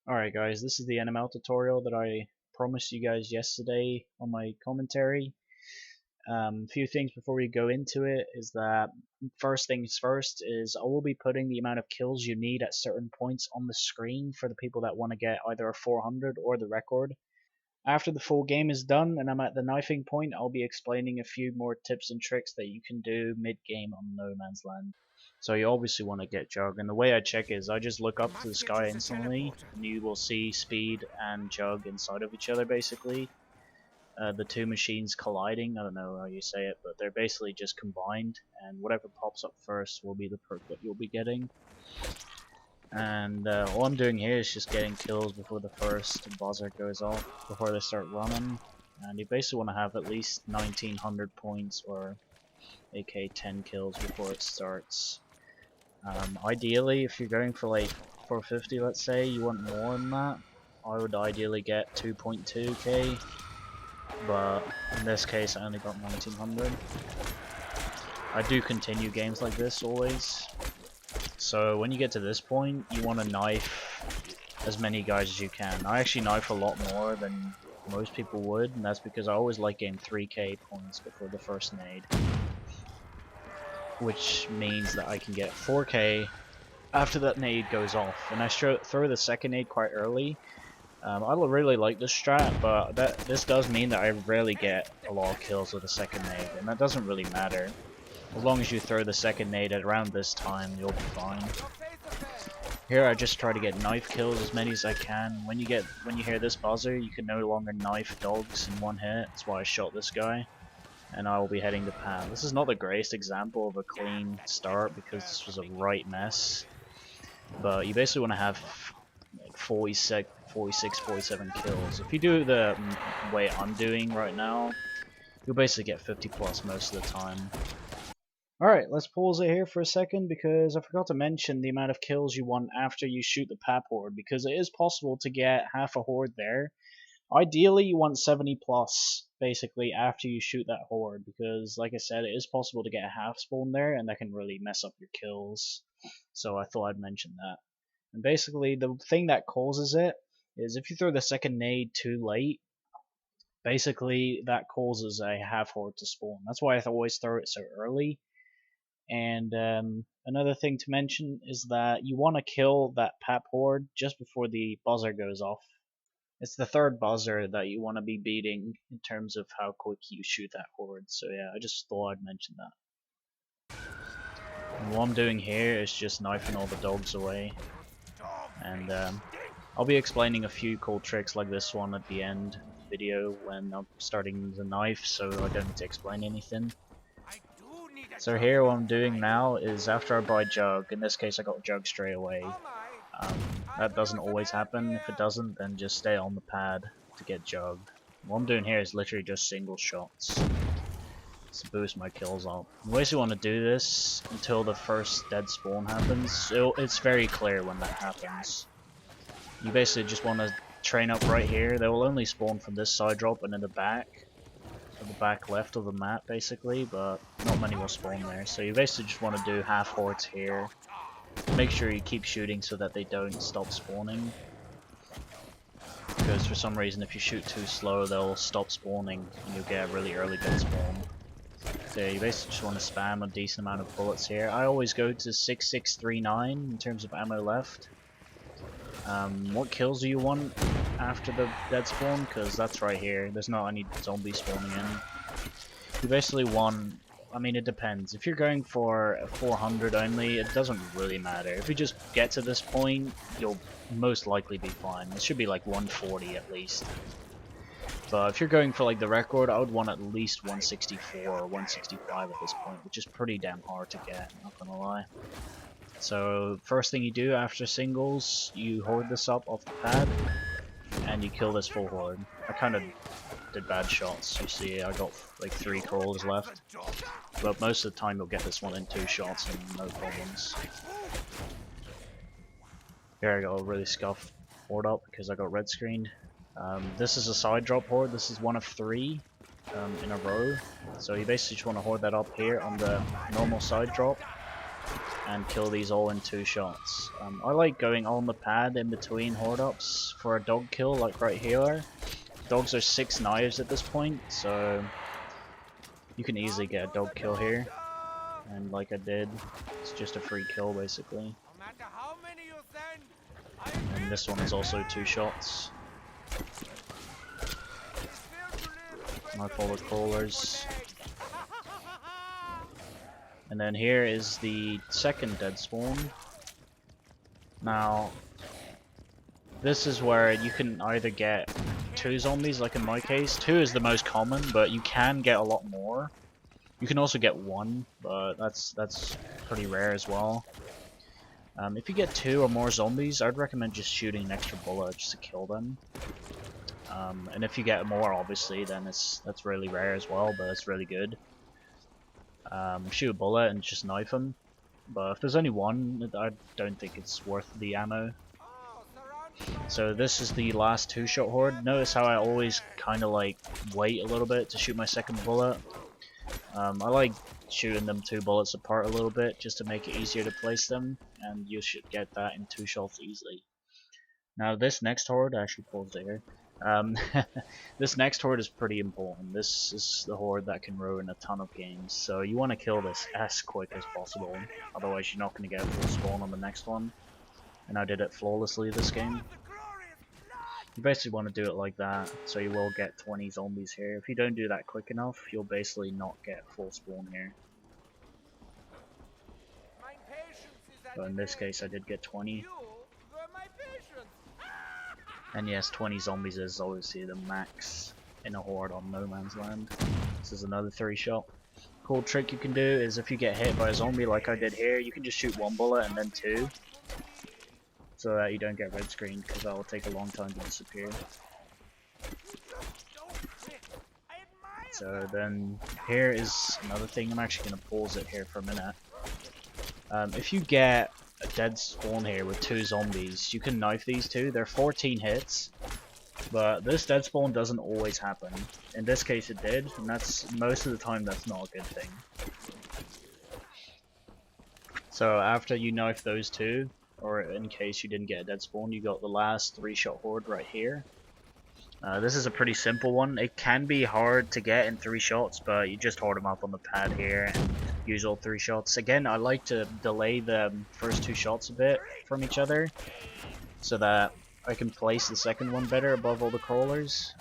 Alright guys, this is the NML tutorial that I promised you guys yesterday on my commentary. A few things before we go into it is that first things first is I will be putting the amount of kills you need at certain points on the screen for the people that want to get either a 400 or the record. After the full game is done and I'm at the knifing point, I'll be explaining a few more tips and tricks that you can do mid-game on No Man's Land. So you obviously want to get Jug, and the way I check is I just look up to the sky instantly, and you will see Speed and Jug inside of each other basically. The two machines colliding, I don't know how you say it, but they're basically just combined, and whatever pops up first will be the perk that you'll be getting. And all I'm doing here is just getting kills before the first buzzer goes off, before they start running. And you basically want to have at least 1900 points or aka 10 kills before it starts. Ideally, if you're going for like 450, let's say, you want more than that. I would ideally get 2.2k, but in this case I only got 1900. I do continue games like this always. So when you get to this point, you want to knife as many guys as you can. I actually knife a lot more than most people would, and that's because I always like getting 3k points before the first nade. Which means that I can get 4k after that nade goes off. And I throw the second nade quite early. I really like this strat, but this does mean that I rarely get a lot of kills with the second nade, and that doesn't really matter. As long as you throw the second nade at around this time, you'll be fine. Here I just try to get knife kills as many as I can. When you hear this buzzer, you can no longer knife dogs in one hit. That's why I shot this guy. And I will be heading to Pan. This is not the greatest example of a clean start because this was a right mess. But you basically want to have like 46, 47 kills. If you do the way I'm doing right now, you'll basically get 50 plus most of the time. Alright, let's pause it here for a second because I forgot to mention the amount of kills you want after you shoot the Pap Horde, because it is possible to get half a horde there. Ideally, you want 70 plus, basically, after you shoot that horde, because, like I said, it is possible to get a half spawn there, and that can really mess up your kills. So I thought I'd mention that. And basically, the thing that causes it is if you throw the second nade too late, basically, that causes a half horde to spawn. That's why I always throw it so early. And another thing to mention is that you want to kill that Pap Horde just before the buzzer goes off. It's the third buzzer that you want to be beating in terms of how quick you shoot that horde. So yeah, I just thought I'd mention that. And what I'm doing here is just knifing all the dogs away. And I'll be explaining a few cool tricks like this one at the end of the video when I'm starting the knife, so I don't need to explain anything. So here what I'm doing now is after I buy Jug, in this case I got Jug straight away. That doesn't always happen. If it doesn't, then just stay on the pad to get Jug. What I'm doing here is literally just single shots to boost my kills up. You basically want to do this until the first dead spawn happens. It's very clear when that happens. You basically just want to train up right here. They will only spawn from this side drop and in the back left of the map basically, but not many will spawn there. So you basically just want to do half hordes here. Make sure you keep shooting so that they don't stop spawning, because for some reason if you shoot too slow they'll stop spawning and you'll get a really early dead spawn. So you basically just want to spam a decent amount of bullets here. I always go to 6639 in terms of ammo left. What kills do you want after the dead spawn? Because that's right here. There's not any zombies spawning in. You basically want, I mean it depends. If you're going for a 400 only, it doesn't really matter. If you just get to this point, you'll most likely be fine. It should be like 140 at least. But if you're going for like the record, I would want at least 164 or 165 at this point, which is pretty damn hard to get, not gonna lie. So first thing you do after singles, you horde this up off the pad, and you kill this full horde. I kind of did bad shots, you see I got like 3 crawlers left, but most of the time you'll get this one in 2 shots and no problems. Here I got a really scuffed horde up because I got red screened. This is a side drop horde, this is one of 3 in a row, so you basically just want to horde that up here on the normal side drop. and kill these all in 2 shots. I like going on the pad in between horde ups for a dog kill, like right here. Dogs are 6 knives at this point, so you can easily get a dog kill here. And like I did, it's just a free kill basically. And this one is also 2 shots. Knife all the crawlers. And then here is the second dead spawn. Now, this is where you can either get 2 zombies, like in my case. 2 is the most common, but you can get a lot more. You can also get 1, but that's pretty rare as well. If you get 2 or more zombies, I'd recommend just shooting an extra bullet just to kill them. And if you get more, obviously, then that's really rare as well, but it's really good. Shoot a bullet and just knife them. But if there's only 1, I don't think it's worth the ammo. So this is the last 2-shot horde. Notice how I always kind of like wait a little bit to shoot my second bullet. I like shooting them 2 bullets apart a little bit just to make it easier to place them, and you should get that in 2 shots easily. Now this next horde, I actually paused it here. This next horde is pretty important. This is the horde that can ruin a ton of games, so you want to kill this as quick as possible, otherwise you're not going to get full spawn on the next one. And I did it flawlessly this game. You basically want to do it like that, so you will get 20 zombies here. If you don't do that quick enough, you'll basically not get full spawn here. But in this case I did get 20. And yes, 20 zombies is obviously the max in a horde on No Man's Land. This is another 3-shot. Cool trick you can do is if you get hit by a zombie like I did here, you can just shoot 1 bullet and then 2. So that you don't get red screened, because that will take a long time to disappear. So then here is another thing. I'm actually going to pause it here for a minute. If you get a dead spawn here with 2 zombies, you can knife these 2. They're 14 hits, but this dead spawn doesn't always happen. In this case it did, and that's most of the time that's not a good thing. So after you knife those 2, or in case you didn't get a dead spawn, you got the last 3-shot horde right here. This is a pretty simple one. It can be hard to get in 3 shots, but you just horde them up on the pad here and use all 3 shots. Again, I like to delay the first 2 shots a bit from each other, so that I can place the second one better above all the crawlers.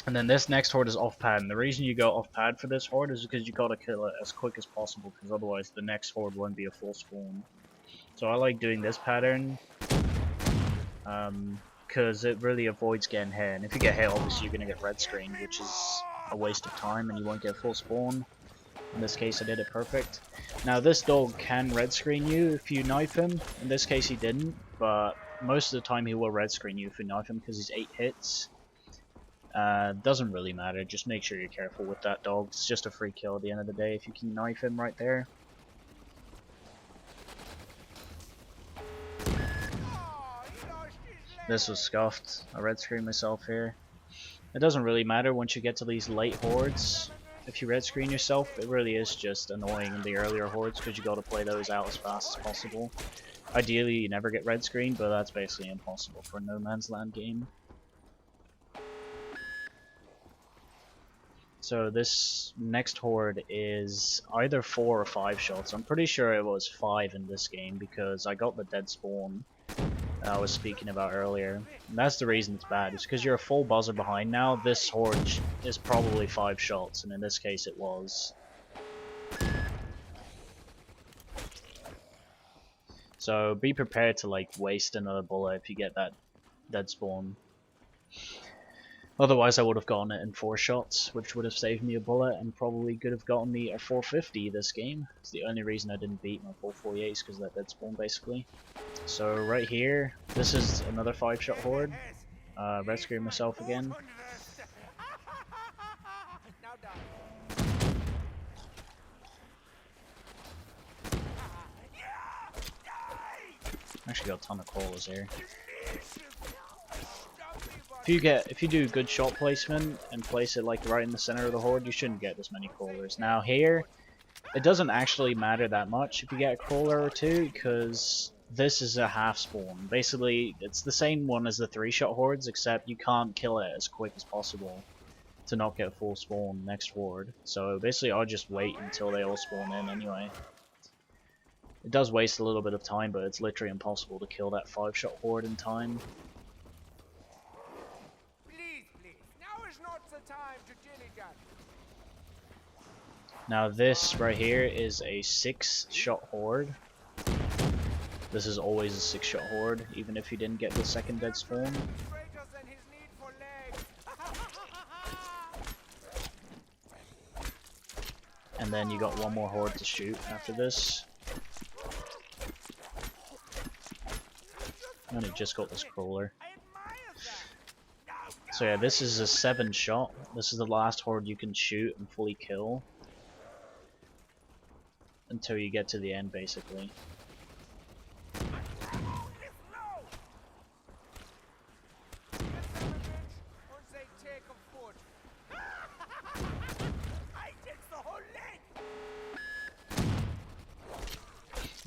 And then this next horde is off pad, and the reason you go off pad for this horde is because you gotta kill it as quick as possible, because otherwise the next horde won't be a full spawn. So I like doing this pattern, because it really avoids getting hit, and if you get hit obviously you're gonna get red screened, which is a waste of time and you won't get full spawn. In this case I did it perfect. Now this dog can red screen you if you knife him. In this case he didn't, but most of the time he will red screen you if you knife him because he's 8 hits. Doesn't really matter, just make sure you're careful with that dog. It's just a free kill at the end of the day if you can knife him right there. This was scuffed. I red screen myself here. It doesn't really matter once you get to these late hordes. If you red screen yourself, it really is just annoying in the earlier hordes because you got to play those out as fast as possible. Ideally you never get red screened, but that's basically impossible for a No Man's Land game. So this next horde is either 4 or 5 shots. I'm pretty sure it was 5 in this game because I got the dead spawn that I was speaking about earlier. And that's the reason it's bad. It's because you're a full buzzer behind now. This horde is probably 5 shots, and in this case it was. So be prepared to like waste another bullet if you get that dead spawn. Otherwise I would have gotten it in 4 shots, which would have saved me a bullet and probably could have gotten me a 450 this game. It's the only reason I didn't beat my 448 because of that dead spawn basically. So right here, this is another 5-shot horde. Red screen myself again. Actually got a ton of crawlers here. If you do good shot placement and place it like right in the center of the horde, you shouldn't get this many crawlers. Now here, it doesn't actually matter that much if you get a crawler or two, because this is a half spawn. Basically, it's the same one as the 3-shot hordes, except you can't kill it as quick as possible to not get full spawn next horde. So basically I'll just wait until they all spawn in anyway. It does waste a little bit of time, but it's literally impossible to kill that 5-shot horde in time. Now this right here is a 6-shot horde. This is always a 6-shot horde, even if you didn't get the second dead spawn. And then you got one more horde to shoot after this. And it just got this crawler. So yeah, this is a 7-shot. This is the last horde you can shoot and fully kill. Until you get to the end, basically.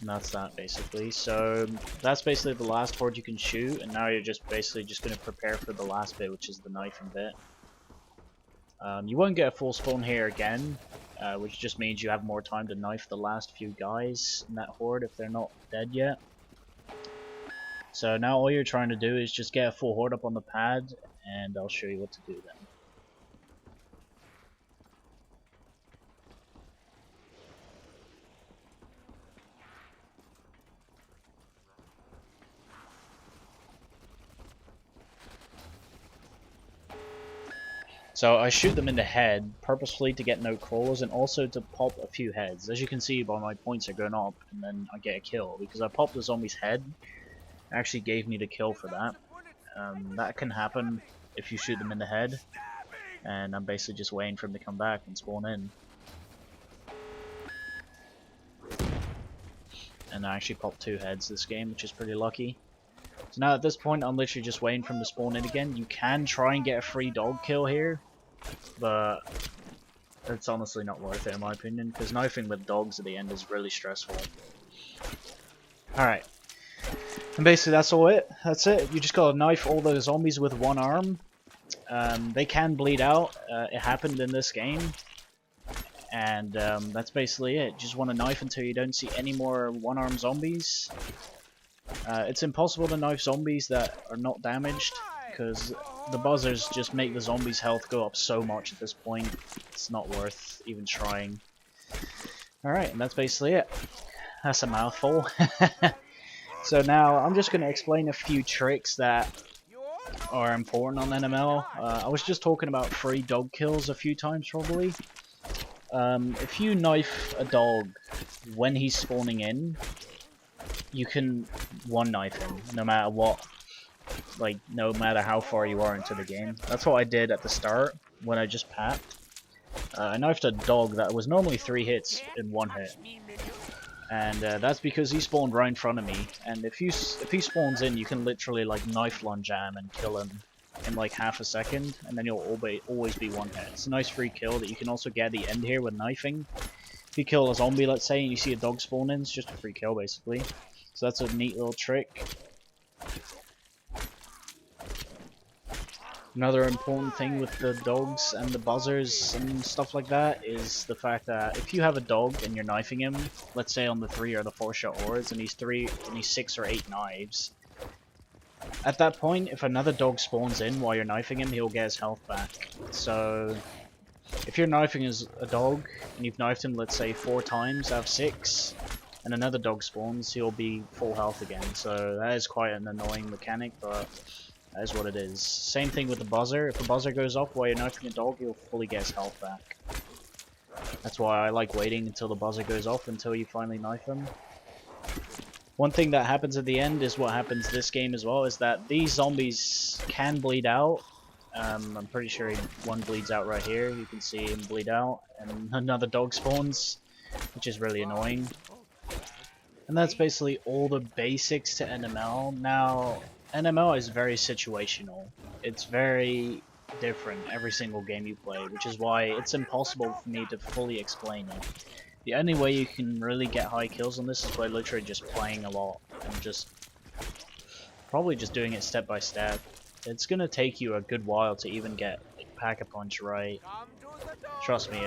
And that's that, basically. So that's basically the last horde you can shoot, and now you're just basically just going to prepare for the last bit, which is the knifing bit. You won't get a full spawn here again, which just means you have more time to knife the last few guys in that horde if they're not dead yet. So now all you're trying to do is just get a full horde up on the pad, and I'll show you what to do then. So I shoot them in the head, purposefully to get no crawlers and also to pop a few heads. As you can see by my points are going up, and then I get a kill. Because I popped the zombie's head, it actually gave me the kill for that. That can happen if you shoot them in the head, and I'm basically just waiting for them to come back and spawn in. And I actually popped 2 heads this game, which is pretty lucky. So now at this point I'm literally just waiting for them to spawn in again. You can try and get a free dog kill here, but it's honestly not worth it in my opinion, because knifing with dogs at the end is really stressful. Alright. And basically that's it. You just gotta knife all those zombies with one arm. They can bleed out. It happened in this game. And that's basically it. You just want to knife until you don't see any more one-arm zombies. It's impossible to knife zombies that are not damaged, because the buzzers just make the zombies' health go up so much at this point. It's not worth even trying. Alright, and that's basically it. That's a mouthful. So now I'm just going to explain a few tricks that are important on NML. I was just talking about free dog kills a few times probably. If you knife a dog when he's spawning in, you can one-knife him, no matter what, like, no matter how far you are into the game. That's what I did at the start, when I just packed. I knifed a dog that was normally 3 hits in 1 hit. And that's because he spawned right in front of me, and if he spawns in, you can literally, like, knife lunge at him and kill him in, like, half a second, and then you'll always be 1 hit. It's a nice free kill that you can also get at the end here with knifing. If you kill a zombie, let's say, and you see a dog spawn in, it's just a free kill, basically. So that's a neat little trick. Another important thing with the dogs and the buzzers and stuff like that is the fact that if you have a dog and you're knifing him, let's say on the 3 or the 4-shot hordes, and he's 6 or 8 knives, at that point, if another dog spawns in while you're knifing him, he'll get his health back. So if you're knifing as a dog and you've knifed him, let's say 4 times out of 6, and another dog spawns, he'll be full health again. So that is quite an annoying mechanic, but that is what it is. Same thing with the buzzer. If the buzzer goes off while you're knifing a dog, he'll fully get his health back. That's why I like waiting until the buzzer goes off until you finally knife him. One thing that happens at the end is what happens this game as well, is that these zombies can bleed out. I'm pretty sure one bleeds out right here. You can see him bleed out, and another dog spawns, which is really annoying. And that's basically all the basics to NML. Now, NML is very situational. It's very different every single game you play, which is why it's impossible for me to fully explain it. The only way you can really get high kills on this is by literally just playing a lot and just probably just doing it step by step. It's gonna take you a good while to even get like, Pack-a-Punch right. Trust me,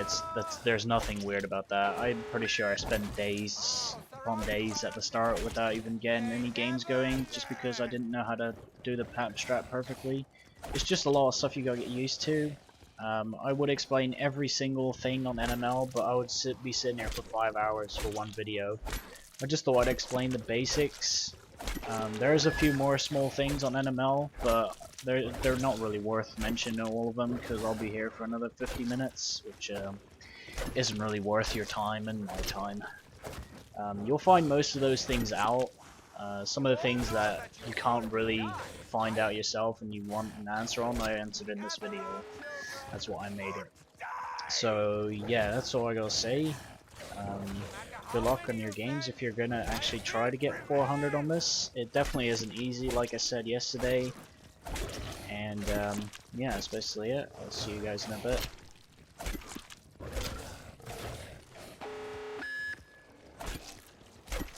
there's nothing weird about that. I'm pretty sure I spent days upon days at the start without even getting any games going, just because I didn't know how to do the Pap strat perfectly. It's just a lot of stuff you gotta get used to. I would explain every single thing on NML, but I would be sitting here for 5 hours for one video. I just thought I'd explain the basics. There's a few more small things on NML, but they're not really worth mentioning all of them because I'll be here for another 50 minutes, which isn't really worth your time and my time. You'll find most of those things out. Some of the things that you can't really find out yourself and you want an answer on, I answered in this video. That's why I made it. So yeah, that's all I gotta say. Good luck on your games if you're gonna actually try to get 400 on this. It definitely isn't easy, like I said yesterday. And yeah, that's basically it. I'll see you guys in a bit.